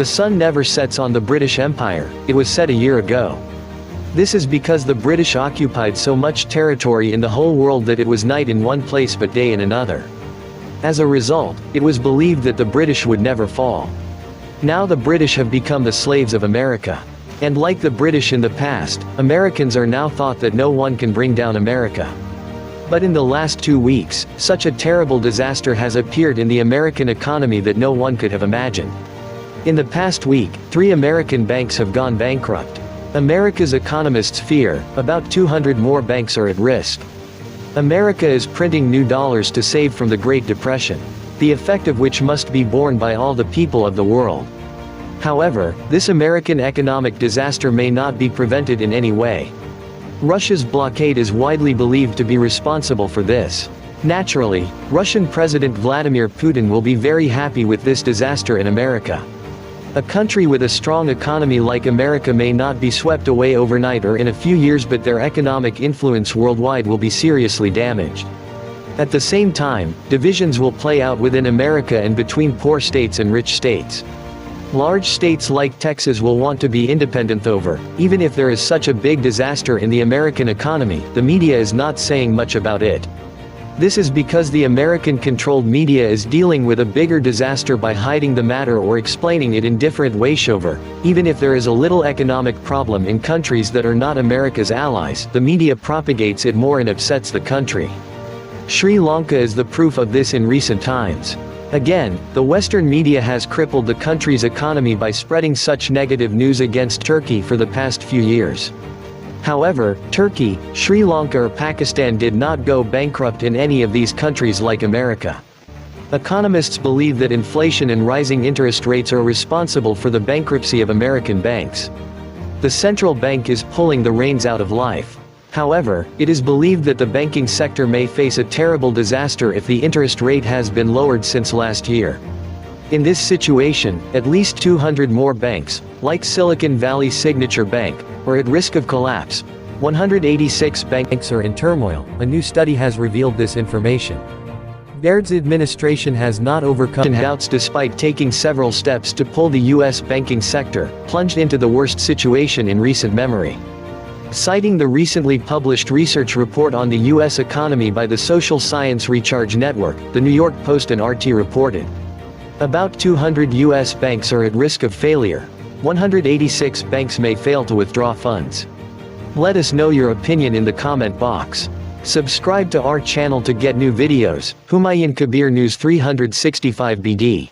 The sun never sets on the British Empire, it was said a year ago. This is because the British occupied so much territory in the whole world that it was night in one place but day in another. As a result, it was believed that the British would never fall. Now the British have become the slaves of America. And like the British in the past, Americans are now thought that no one can bring down America. But in the last 2 weeks, such a terrible disaster has appeared in the American economy that no one could have imagined. In the past week, 3 American banks have gone bankrupt. America's economists fear, about 200 more banks are at risk. America is printing new dollars to save from the Great Depression, the effect of which must be borne by all the people of the world. However, this American economic disaster may not be prevented in any way. Russia's blockade is widely believed to be responsible for this. Naturally, Russian President Vladimir Putin will be very happy with this disaster in America. A country with a strong economy like America may not be swept away overnight or in a few years, but their economic influence worldwide will be seriously damaged. At the same time, divisions will play out within America and between poor states and rich states. Large states like Texas will want to be independent over, even if there is such a big disaster in the American economy, the media is not saying much about it. This is because the American-controlled media is dealing with a bigger disaster by hiding the matter or explaining it in different ways. Even if there is a little economic problem in countries that are not America's allies, the media propagates it more and upsets the country. Sri Lanka is the proof of this in recent times. Again, the Western media has crippled the country's economy by spreading such negative news against Turkey for the past few years. However, Turkey, Sri Lanka or Pakistan did not go bankrupt in any of these countries like America. Economists believe that inflation and rising interest rates are responsible for the bankruptcy of American banks. The central bank is pulling the reins out of life. However, it is believed that the banking sector may face a terrible disaster if the interest rate has been lowered since last year. In this situation, at least 200 more banks, like Silicon Valley Signature Bank, are at risk of collapse. 186 banks are in turmoil. A new study has revealed this information. Baird's administration has not overcome doubts despite taking several steps to pull the U.S. banking sector, plunged into the worst situation in recent memory. Citing the recently published research report on the U.S. economy by the Social Science Recharge Network, the New York Post and RT reported. About 200 U.S. banks are at risk of failure. 186 banks may fail to withdraw funds. Let us know your opinion in the comment box. Subscribe to our channel to get new videos. Humayun Kabir News 365 BD.